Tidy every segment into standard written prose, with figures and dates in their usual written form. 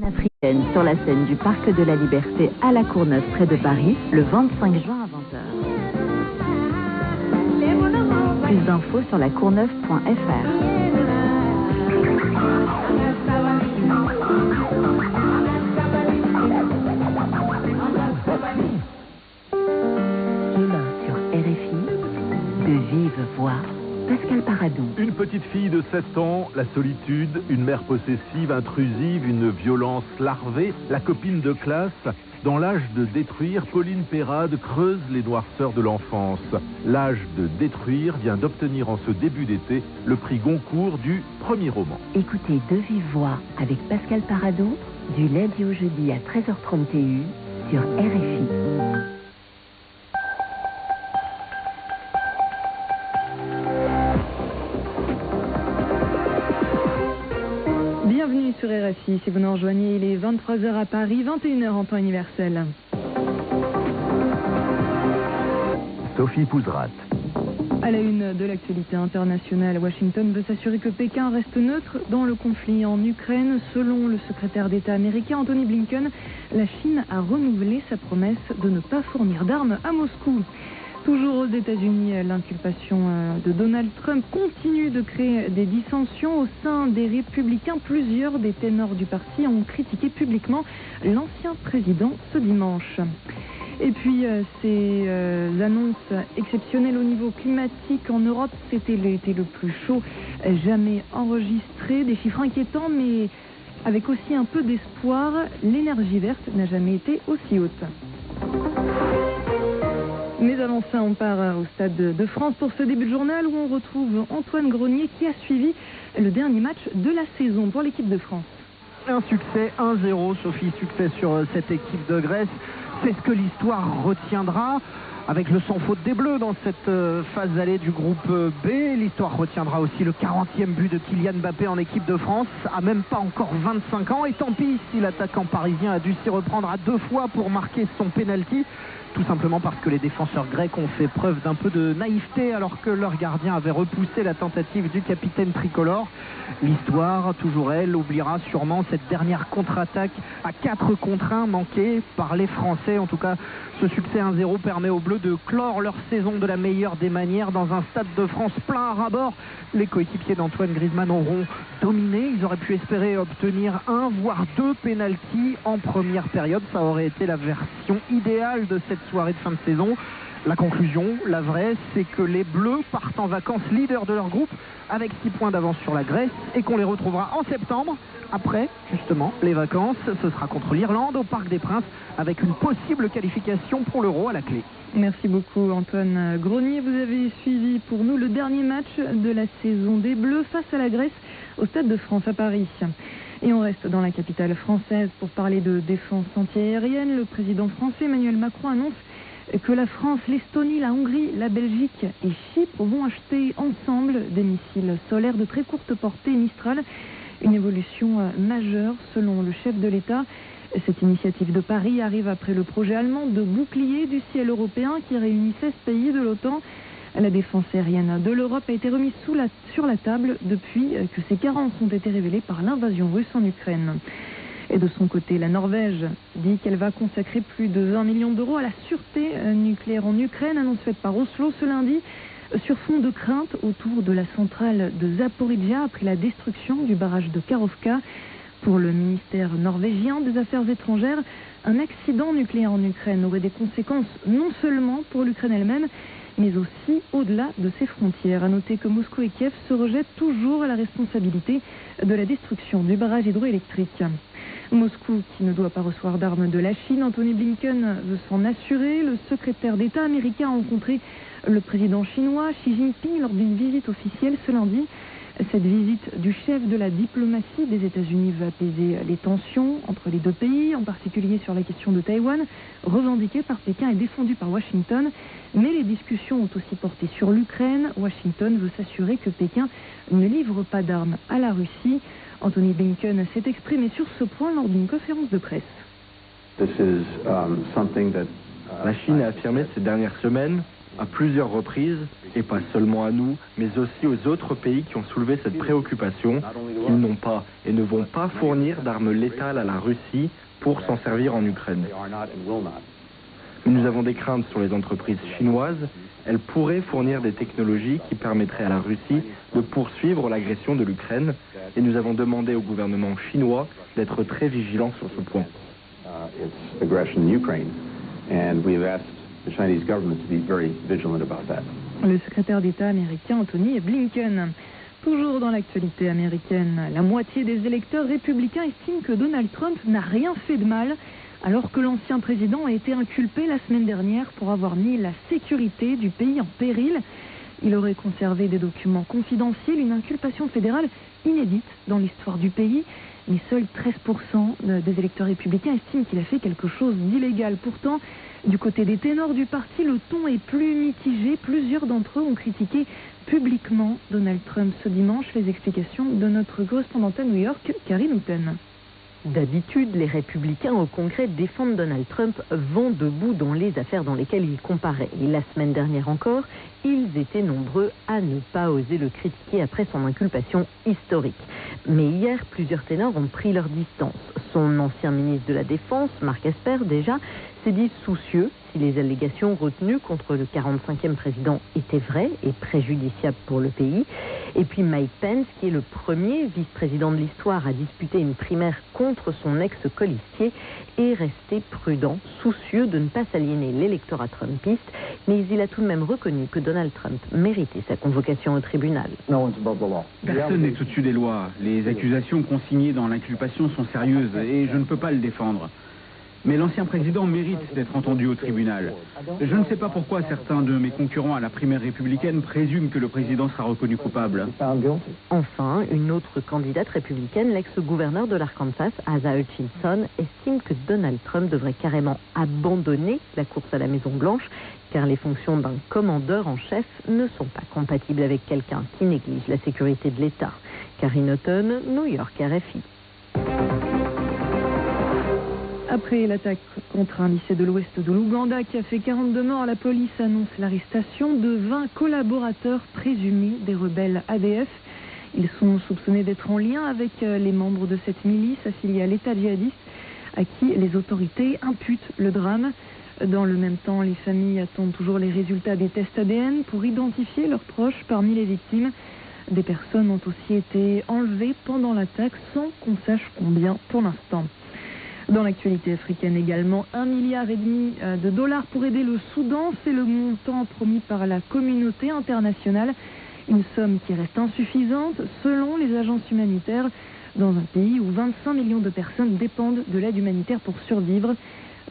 Africaine sur la scène du Parc de la Liberté à La Courneuve près de Paris le 25 juin à 20h. Plus d'infos sur lacourneuve.fr. Demain sur RFI, de vive voix, Pascal Paradon. Une petite fille de 7 ans, la solitude, une mère possessive, intrusive, une violence larvée, la copine de classe. Dans l'âge de détruire, Pauline Perrade creuse les noirceurs de l'enfance. L'âge de détruire vient d'obtenir en ce début d'été le prix Goncourt du premier roman. Écoutez De vive voix avec Pascal Paradon du lundi au jeudi à 13h30 TU sur RFI. Bienvenue sur RFI, si vous nous rejoignez, il est 23h à Paris, 21h en temps universel. Sophie Pouzrat. À la une de l'actualité internationale, Washington veut s'assurer que Pékin reste neutre dans le conflit en Ukraine. Selon le secrétaire d'État américain Anthony Blinken, la Chine a renouvelé sa promesse de ne pas fournir d'armes à Moscou. Toujours aux États-Unis, l'inculpation de Donald Trump continue de créer des dissensions au sein des Républicains. Plusieurs des ténors du parti ont critiqué publiquement l'ancien président ce dimanche. Et puis, ces annonces exceptionnelles au niveau climatique en Europe, c'était l'été le plus chaud jamais enregistré. Des chiffres inquiétants, mais avec aussi un peu d'espoir. L'énergie verte n'a jamais été aussi haute. Mais avant ça, on part au Stade de France pour ce début de journal où on retrouve Antoine Grenier qui a suivi le dernier match de la saison pour l'équipe de France. Un succès 1-0, Sophie, succès sur cette équipe de Grèce. C'est ce que l'histoire retiendra avec le sans faute des Bleus dans cette phase allée du groupe B. L'histoire retiendra aussi le 40e but de Kylian Mbappé en équipe de France, à même pas encore 25 ans. Et tant pis si l'attaquant parisien a dû s'y reprendre à 2 fois pour marquer son pénalty. Tout simplement parce que les défenseurs grecs ont fait preuve d'un peu de naïveté alors que leur gardien avait repoussé la tentative du capitaine tricolore. L'histoire, toujours elle, oubliera sûrement cette dernière contre-attaque à 4 contre 1 manquée par les Français. En tout cas, ce succès 1-0 permet aux Bleus de clore leur saison de la meilleure des manières dans un Stade de France plein à ras-bord. Les coéquipiers d'Antoine Griezmann auront dominé. Ils auraient pu espérer obtenir 1 voire 2 pénaltys en première période. Ça aurait été la version idéale de cette soirée de fin de saison. La conclusion, la vraie, c'est que les Bleus partent en vacances leader de leur groupe avec 6 points d'avance sur la Grèce et qu'on les retrouvera en septembre. Après, justement, les vacances, ce sera contre l'Irlande au Parc des Princes avec une possible qualification pour l'Euro à la clé. Merci beaucoup Antoine Grenier. Vous avez suivi pour nous le dernier match de la saison des Bleus face à la Grèce au Stade de France à Paris. Et on reste dans la capitale française pour parler de défense antiaérienne. Le président français Emmanuel Macron annonce que la France, l'Estonie, la Hongrie, la Belgique et Chypre vont acheter ensemble des missiles solaires de très courte portée Mistral. Une évolution majeure selon le chef de l'État. Cette initiative de Paris arrive après le projet allemand de bouclier du ciel européen qui réunit 16 pays de l'OTAN. La défense aérienne de l'Europe a été remise sur la table depuis que ses carences ont été révélées par l'invasion russe en Ukraine. Et de son côté, la Norvège dit qu'elle va consacrer plus de 20 millions d'euros à la sûreté nucléaire en Ukraine, annonce faite par Oslo ce lundi, sur fond de crainte autour de la centrale de Zaporizhzhia après la destruction du barrage de Karovka. Pour le ministère norvégien des Affaires étrangères, un accident nucléaire en Ukraine aurait des conséquences non seulement pour l'Ukraine elle-même, mais aussi au-delà de ses frontières. À noter que Moscou et Kiev se rejettent toujours à la responsabilité de la destruction du barrage hydroélectrique. Moscou, qui ne doit pas recevoir d'armes de la Chine, Anthony Blinken veut s'en assurer. Le secrétaire d'État américain a rencontré le président chinois Xi Jinping lors d'une visite officielle ce lundi. Cette visite du chef de la diplomatie des États-Unis veut apaiser les tensions entre les deux pays, en particulier sur la question de Taïwan, revendiquée par Pékin et défendue par Washington. Mais les discussions ont aussi porté sur l'Ukraine. Washington veut s'assurer que Pékin ne livre pas d'armes à la Russie. Anthony Blinken s'est exprimé sur ce point lors d'une conférence de presse. La Chine a affirmé ces dernières semaines à plusieurs reprises, et pas seulement à nous, mais aussi aux autres pays qui ont soulevé cette préoccupation, qu'ils n'ont pas et ne vont pas fournir d'armes létales à la Russie pour s'en servir en Ukraine. Mais nous avons des craintes sur les entreprises chinoises. Elles pourraient fournir des technologies qui permettraient à la Russie de poursuivre l'agression de l'Ukraine, et nous avons demandé au gouvernement chinois d'être très vigilant sur ce point. Le secrétaire d'État américain Anthony Blinken. Toujours dans l'actualité américaine, la moitié des électeurs républicains estiment que Donald Trump n'a rien fait de mal, alors que l'ancien président a été inculpé la semaine dernière pour avoir mis la sécurité du pays en péril. Il aurait conservé des documents confidentiels, une inculpation fédérale inédite dans l'histoire du pays. Mais seuls 13% des électeurs républicains estiment qu'il a fait quelque chose d'illégal. Pourtant, du côté des ténors du parti, le ton est plus mitigé. Plusieurs d'entre eux ont critiqué publiquement Donald Trump ce dimanche. Les explications de notre correspondante à New York, Carrie Newton. D'habitude, les républicains au Congrès défendent Donald Trump vent debout dans les affaires dans lesquelles il comparaît. Et la semaine dernière encore, ils étaient nombreux à ne pas oser le critiquer après son inculpation historique. Mais hier, plusieurs ténors ont pris leur distance. Son ancien ministre de la Défense, Mark Esper, déjà, s'est dit soucieux si les allégations retenues contre le 45e président étaient vraies et préjudiciables pour le pays. Et puis Mike Pence, qui est le premier vice-président de l'histoire à disputer une primaire contre son ex-colistier, est resté prudent, soucieux de ne pas s'aliéner l'électorat trumpiste, mais il a tout de même reconnu que Donald Trump méritait sa convocation au tribunal. Personne n'est au-dessus des lois. Les accusations consignées dans l'inculpation sont sérieuses et je ne peux pas le défendre. Mais l'ancien président mérite d'être entendu au tribunal. Je ne sais pas pourquoi certains de mes concurrents à la primaire républicaine présument que le président sera reconnu coupable. Enfin, une autre candidate républicaine, l'ex-gouverneur de l'Arkansas, Asa Hutchinson, estime que Donald Trump devrait carrément abandonner la course à la Maison-Blanche, car les fonctions d'un commandeur en chef ne sont pas compatibles avec quelqu'un qui néglige la sécurité de l'État. Carrie Newton, New York, RFI. Après l'attaque contre un lycée de l'ouest de l'Ouganda qui a fait 42 morts, la police annonce l'arrestation de 20 collaborateurs présumés des rebelles ADF. Ils sont soupçonnés d'être en lien avec les membres de cette milice affiliée à l'État djihadiste, à qui les autorités imputent le drame. Dans le même temps, les familles attendent toujours les résultats des tests ADN pour identifier leurs proches parmi les victimes. Des personnes ont aussi été enlevées pendant l'attaque sans qu'on sache combien pour l'instant. Dans l'actualité africaine également, 1,5 milliard de dollars pour aider le Soudan, c'est le montant promis par la communauté internationale. Une somme qui reste insuffisante selon les agences humanitaires dans un pays où 25 millions de personnes dépendent de l'aide humanitaire pour survivre.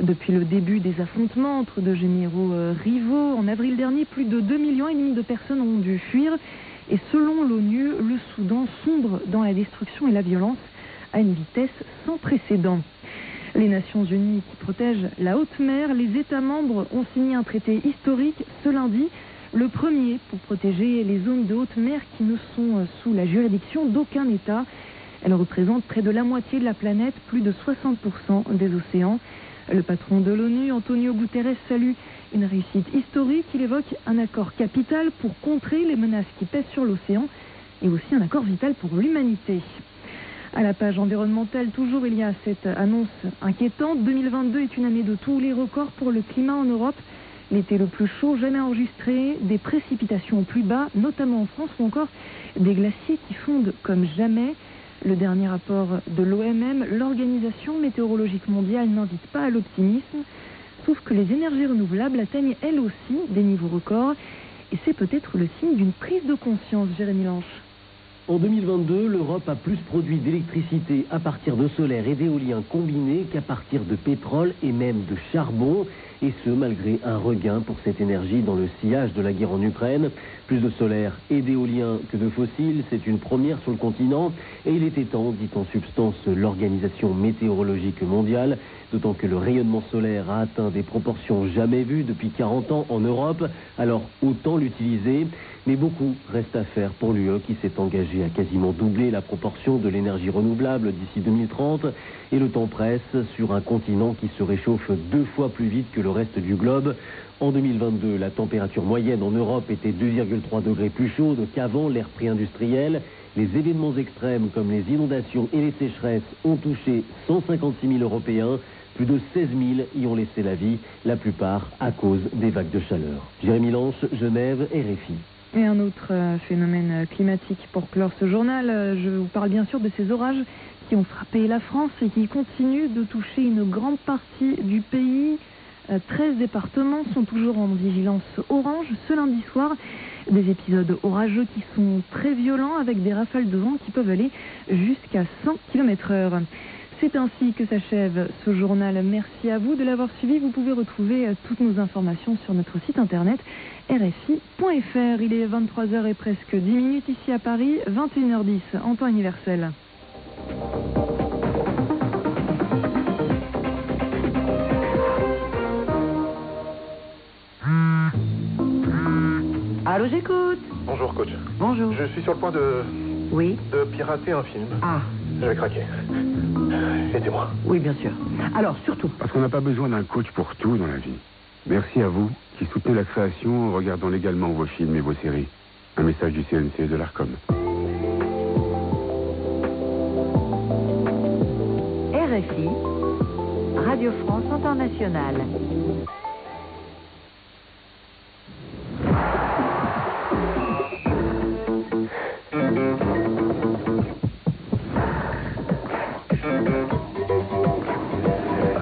Depuis le début des affrontements entre deux généraux rivaux, en avril dernier, plus de 2,5 millions de personnes ont dû fuir. Et selon l'ONU, le Soudan sombre dans la destruction et la violence à une vitesse sans précédent. Les Nations Unies qui protègent la haute mer, les États membres ont signé un traité historique ce lundi, le premier pour protéger les zones de haute mer qui ne sont sous la juridiction d'aucun État. Elles représentent près de la moitié de la planète, plus de 60% des océans. Le patron de l'ONU, Antonio Guterres, salue une réussite historique. Il évoque un accord capital pour contrer les menaces qui pèsent sur l'océan et aussi un accord vital pour l'humanité. À la page environnementale, toujours, il y a cette annonce inquiétante. 2022 est une année de tous les records pour le climat en Europe. L'été le plus chaud jamais enregistré, des précipitations au plus bas, notamment en France, ou encore des glaciers qui fondent comme jamais. Le dernier rapport de l'OMM, l'Organisation météorologique mondiale, n'invite pas à l'optimisme, sauf que les énergies renouvelables atteignent elles aussi des niveaux records. Et c'est peut-être le signe d'une prise de conscience, Jérémy Lanche. En 2022, l'Europe a plus produit d'électricité à partir de solaire et d'éolien combinés qu'à partir de pétrole et même de charbon. Et ce, malgré un regain pour cette énergie dans le sillage de la guerre en Ukraine. Plus de solaire et d'éolien que de fossiles, c'est une première sur le continent. Et il était temps, dit en substance l'Organisation météorologique mondiale, d'autant que le rayonnement solaire a atteint des proportions jamais vues depuis 40 ans en Europe. Alors autant l'utiliser. Mais beaucoup reste à faire pour l'UE qui s'est engagé à quasiment doubler la proportion de l'énergie renouvelable d'ici 2030. Et le temps presse sur un continent qui se réchauffe 2 fois plus vite que le reste du globe. En 2022, la température moyenne en Europe était 2,3 degrés plus chaude qu'avant l'ère pré-industrielle. Les événements extrêmes comme les inondations et les sécheresses ont touché 156 000 Européens. Plus de 16 000 y ont laissé la vie, la plupart à cause des vagues de chaleur. Jérémy Lanche, Genève, RFI. Et un autre phénomène climatique pour clore ce journal. Je vous parle bien sûr de ces orages qui ont frappé la France et qui continuent de toucher une grande partie du pays. 13 départements sont toujours en vigilance orange ce lundi soir. Des épisodes orageux qui sont très violents avec des rafales de vent qui peuvent aller jusqu'à 100 km/h. C'est ainsi que s'achève ce journal. Merci à vous de l'avoir suivi. Vous pouvez retrouver toutes nos informations sur notre site internet rfi.fr. Il est 23h et presque 10 minutes ici à Paris, 21h10 en temps universel. Allô, j'écoute. Bonjour coach. Bonjour. Je suis sur le point de pirater un film. Ah, J'avais craqué. Aidez-moi. oui, bien sûr. Alors, surtout, Parce qu'on n'a pas besoin d'un coach pour tout dans la vie. Merci à vous qui soutenez la création en regardant légalement vos films et vos séries. Un message du CNC et de l'ARCOM. RFI, Radio France Internationale.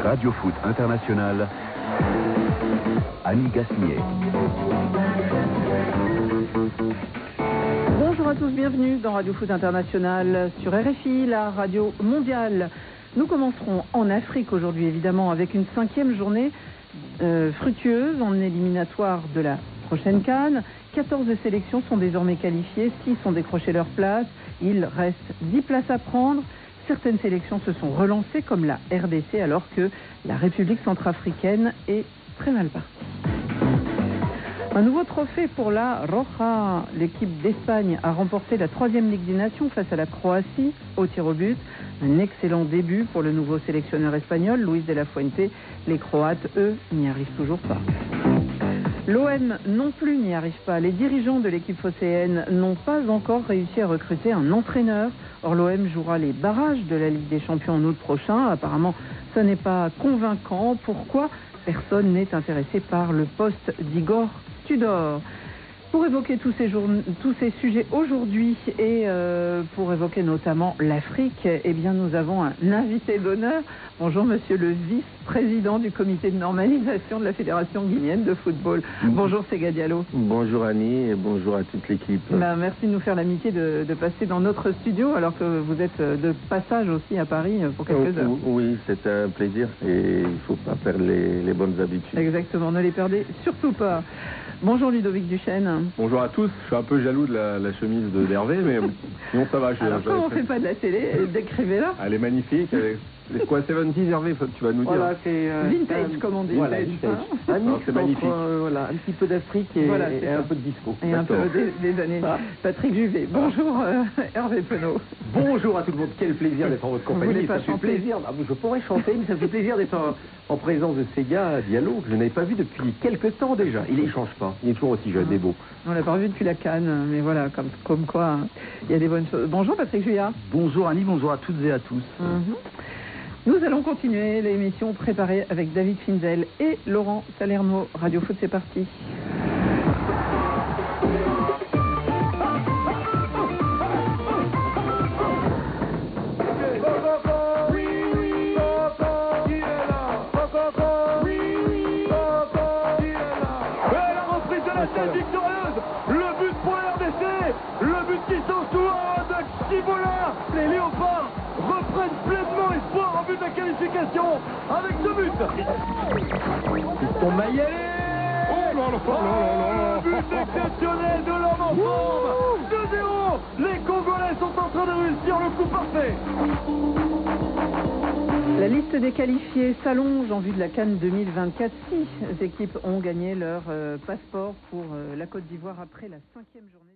Radio Foot International, Annie Gasnier. Bonjour à tous, bienvenue dans Radio Foot International sur RFI, la radio mondiale. Nous commencerons en Afrique aujourd'hui, évidemment, avec une 5e journée fructueuse en éliminatoire de la prochaine CAN. 14 sélections sont désormais qualifiées, 6 ont décroché leur place. Il reste 10 places à prendre. Certaines sélections se sont relancées, comme la RDC, alors que la République centrafricaine est très mal partie. Un nouveau trophée pour la Roja. L'équipe d'Espagne a remporté la 3e Ligue des Nations face à la Croatie au tir au but. Un excellent début pour le nouveau sélectionneur espagnol, Luis de la Fuente. Les Croates, eux, n'y arrivent toujours pas. L'OM non plus n'y arrive pas. Les dirigeants de l'équipe phocéenne n'ont pas encore réussi à recruter un entraîneur. Or, l'OM jouera les barrages de la Ligue des Champions en août prochain. Apparemment, ce n'est pas convaincant. Pourquoi personne n'est intéressé par le poste d'Igor Tudor? Pour évoquer tous ces sujets aujourd'hui et pour évoquer notamment l'Afrique, eh bien nous avons un invité d'honneur. Bonjour monsieur le vice-président du comité de normalisation de la Fédération guinéenne de football. Bonjour Sega Diallo. Bonjour Annie et bonjour à toute l'équipe. Merci de nous faire l'amitié de passer dans notre studio alors que vous êtes de passage aussi à Paris pour quelques heures. Oui, c'est un plaisir et il ne faut pas perdre les bonnes habitudes. Exactement, ne les perdez surtout pas. Bonjour Ludovic Duchesne. Bonjour à tous, je suis un peu jaloux de la chemise d'Hervé, mais sinon ça va. Alors comme on ne fait pas de la télé, décrivez-la. Elle est magnifique, c'est quoi 70 Hervé, tu vas nous dire. Voilà, c'est vintage comme on dit. Voilà, vintage. un mix c'est magnifique. entre, voilà, un petit peu d'Afrique et, Voilà, et un peu de disco. Et un peu des années. Patrick Juvet. Bonjour Hervé Penaud. Bonjour à tout le monde, quel plaisir d'être en votre compagnie. voulez pas Ça fait chanter plaisir. Ah, je pourrais chanter, mais ça fait plaisir d'être en présence de Sega Diallo, que je n'avais pas vu depuis quelques temps déjà. Il ne change pas, il est toujours aussi jeune et beau. On l'a pas revu depuis la Cannes, mais voilà, comme quoi il y a des bonnes choses. Bonjour Patrick Juillard. Bonjour Annie, bonjour à toutes et à tous. Nous allons continuer l'émission préparée avec David Finzel et Laurent Salerno. Radio Foot, c'est parti. Victorieuse, le but pour la RDC, le but qui s'entoure de Chibola. Les Léopards reprennent pleinement espoir en but de la qualification avec ce but. Piston Mayele. Oh là là là là. But exceptionnel de l'homme en forme. 2-0. Les Congolais sont en train de réussir le coup parfait. La liste des qualifiés s'allonge en vue de la CAN 2024. 6 équipes ont gagné leur passeport pour la Côte d'Ivoire après la 5e journée.